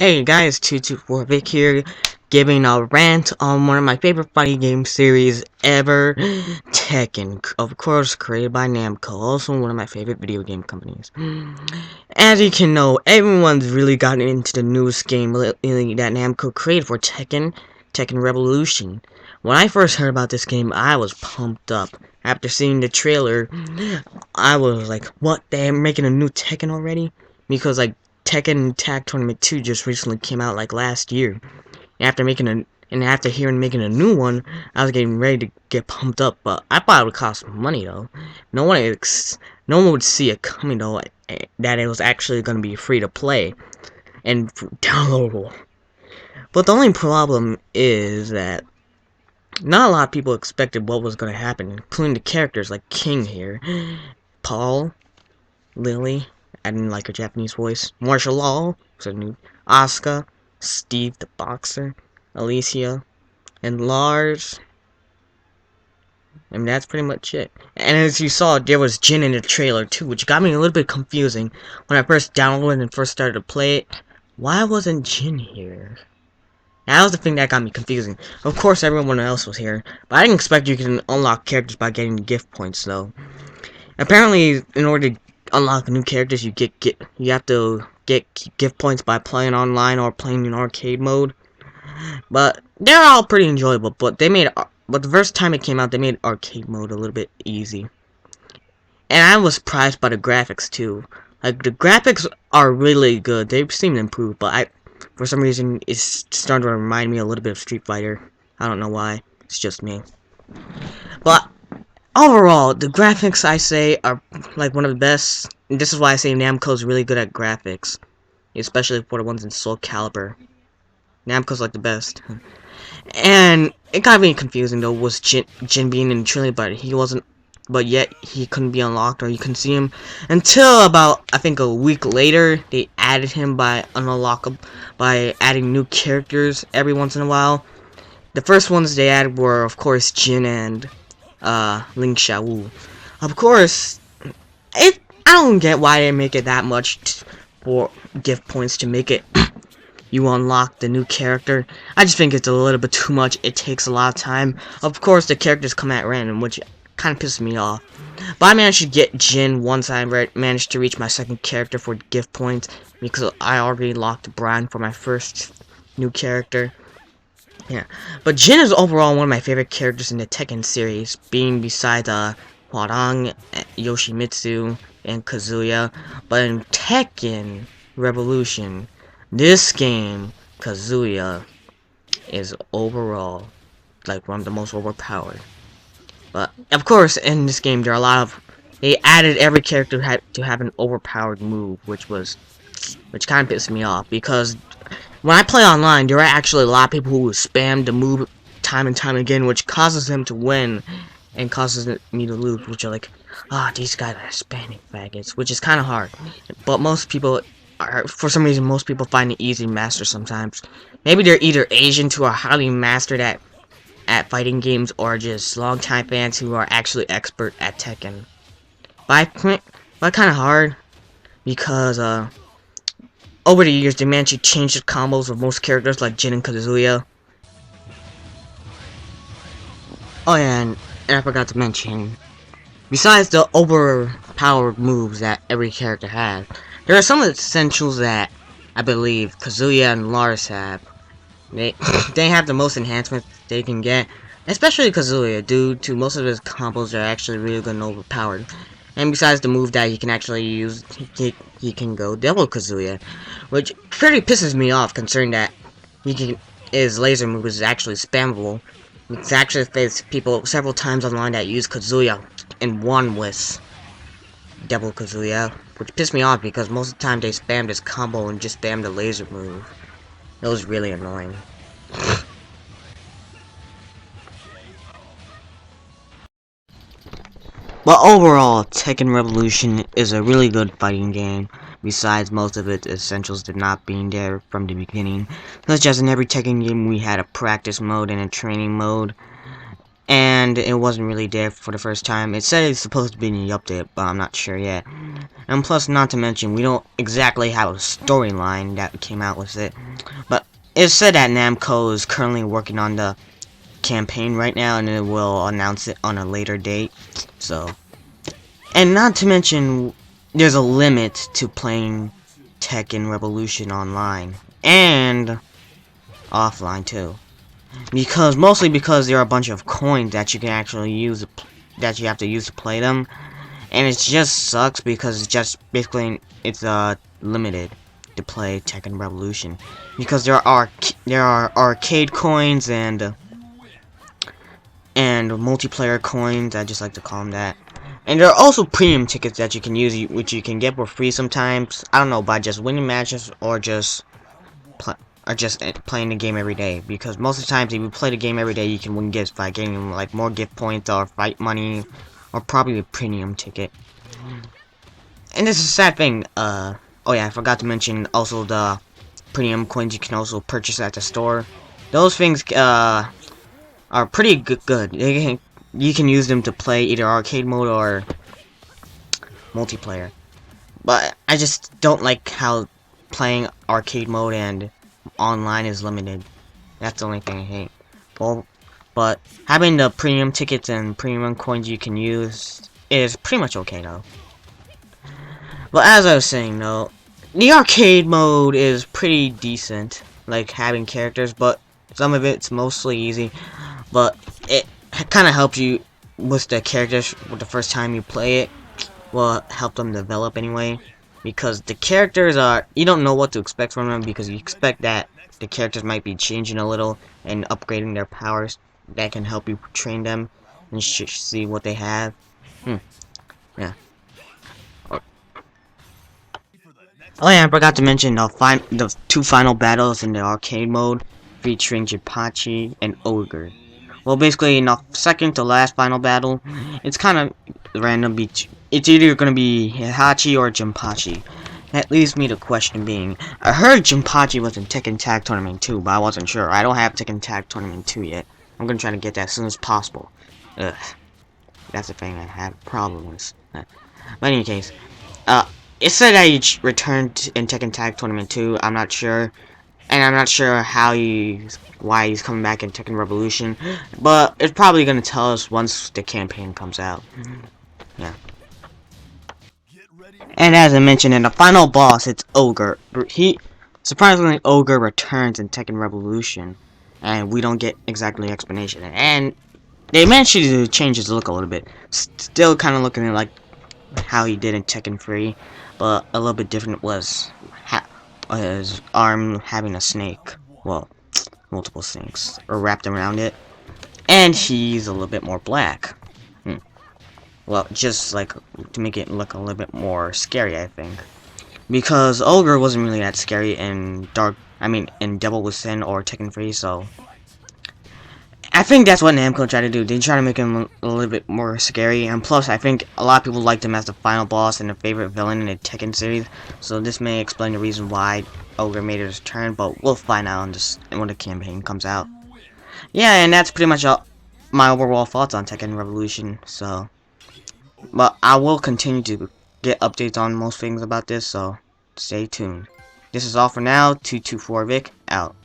Hey guys, 224 Vic here, giving a rant on one of my favorite fighting game series ever, Tekken. Of course, created by Namco, also one of my favorite video game companies. As you can know, everyone's really gotten into the newest game that Namco created for Tekken Revolution. When I first heard about this game, I was pumped up. After seeing the trailer, I was like, what, they're making a new Tekken already? Because, like, Tekken Tag Tournament 2 just recently came out like last year. After hearing making a new one, I was getting ready to get pumped up, but I thought it would cost money though. No one would see it coming though, that it was actually going to be free to play and downloadable. But the only problem is that not a lot of people expected what was going to happen, including the characters like King here, Paul, Lily, I didn't like her Japanese voice. Martial Law, so new. Asuka, Steve the Boxer, Alicia, and Lars. And that's pretty much it. And as you saw, there was Jin in the trailer too, which got me a little bit confusing. When I first downloaded and first started to play it, why wasn't Jin here? That was the thing that got me confusing. Of course, everyone else was here, but I didn't expect you can unlock characters by getting gift points, though. Apparently, in order to unlock new characters, you have to get gift points by playing online or playing in arcade mode. But they're all pretty enjoyable. But the first time it came out, they made arcade mode a little bit easy. And I was surprised by the graphics too. Like, the graphics are really good. They seem to improve, but for some reason, it's starting to remind me a little bit of Street Fighter. I don't know why. It's just me. But overall, the graphics, I say, are like one of the best. And this is why I say Namco's really good at graphics, especially for the ones in Soul Calibur. Namco's like the best. And it got me confusing though. Was Jin being in the trailer, but he wasn't. But yet he couldn't be unlocked, or you couldn't see him until about, I think, a week later. They added him by adding new characters every once in a while. The first ones they added were, of course, Jin and Ling Xiaowu. Of course, I don't get why they make it that much for gift points to make it you unlock the new character. I just think it's a little bit too much. It takes a lot of time. Of course, the characters come at random, which kind of pisses me off. But I managed to get Jin once I managed to reach my second character for gift points, because I already locked Brian for my first new character. Yeah, but Jin is overall one of my favorite characters in the Tekken series, being besides Hwarang, Yoshimitsu, and Kazuya. But in Tekken Revolution, this game, Kazuya is overall like one of the most overpowered. But of course, in this game, there are they added every character to have an overpowered move, which kind of pissed me off, because when I play online, there are actually a lot of people who spam the move time and time again, which causes them to win and causes me to lose, which are like, these guys are spamming faggots, which is kind of hard. But for some reason, most people find it easy to master sometimes. Maybe they're either Asians who are highly mastered at fighting games, or just long-time fans who are actually expert at Tekken. But kind of hard, because over the years, they managed to change the combos of most characters like Jin and Kazuya. Oh yeah, and I forgot to mention, besides the overpowered moves that every character has, there are some essentials that I believe Kazuya and Lars have. They they have the most enhancements they can get, especially Kazuya, due to most of his combos are actually really good and overpowered. And besides the move that he can actually use, he can go Devil Kazuya, which pretty pisses me off, considering that his laser move is actually spammable. It's actually faced people several times online that use Kazuya and won with Devil Kazuya, which pissed me off because most of the time they spammed his combo and just spammed the laser move. It was really annoying. But overall, Tekken Revolution is a really good fighting game, besides most of its essentials not being there from the beginning. Such as in every Tekken game, we had a practice mode and a training mode. and it wasn't really there for the first time. It said it's supposed to be in the update, but I'm not sure yet. And plus, not to mention, we don't exactly have a storyline that came out with it. But it said that Namco is currently working on the campaign right now, and it will announce it on a later date. So, and not to mention, there's a limit to playing Tekken Revolution online and offline too. Mostly because there are a bunch of coins that you can actually use, that you have to use to play them, and it just sucks because it's just basically it's limited to play Tekken Revolution, because there are arcade coins and multiplayer coins. I just like to call them that. And there are also premium tickets that you can use, which you can get for free sometimes. I don't know, by just winning matches or just playing the game every day. Because most of the times, if you play the game every day, you can win gifts by getting like more gift points or fight money, or probably a premium ticket. And this is a sad thing. Oh yeah, I forgot to mention also the premium coins you can also purchase at the store. Those things are pretty good. You can use them to play either arcade mode or multiplayer. But I just don't like how playing arcade mode and online is limited. That's the only thing I hate. Well, but having the premium tickets and premium coins you can use is pretty much okay though. But as I was saying though, the arcade mode is pretty decent, like having characters, but some of it's mostly easy. But it kind of helps you with the characters with the first time you play it. Well, help them develop anyway, because the characters you don't know what to expect from them, because you expect that the characters might be changing a little and upgrading their powers. That can help you train them and see what they have. Yeah. Oh yeah, I forgot to mention the two final battles in the arcade mode, featuring Jinpachi and Ogre. Well, basically, in the second to last final battle, it's kind of random. It's either going to be Heihachi or Jinpachi. That leaves me the question being, I heard Jinpachi was in Tekken Tag Tournament 2, but I wasn't sure. I don't have Tekken Tag Tournament 2 yet. I'm going to try to get that as soon as possible. Ugh. That's the thing I have a problem with. But in any case, it said that he returned in Tekken Tag Tournament 2. I'm not sure. And I'm not sure why he's coming back in Tekken Revolution. But it's probably going to tell us once the campaign comes out. Yeah. And as I mentioned, in the final boss, it's Ogre. Surprisingly, Ogre returns in Tekken Revolution. And we don't get exactly explanation. And they managed to change his look a little bit. Still kind of looking like how he did in Tekken 3, but a little bit different was his arm having a snake. Well, multiple snakes are wrapped around it, and he's a little bit more black. Well, just like to make it look a little bit more scary, I think, because Ogre wasn't really that scary in in Devil Within or Tekken 3, so I think that's what Namco tried to do. They try to make him a little bit more scary, and plus, I think a lot of people liked him as the final boss and a favorite villain in the Tekken series. So this may explain the reason why Ogre made his return, but we'll find out when the campaign comes out. Yeah, and that's pretty much my overall thoughts on Tekken Revolution. So, but I will continue to get updates on most things about this. So stay tuned. This is all for now. 224 Vic out.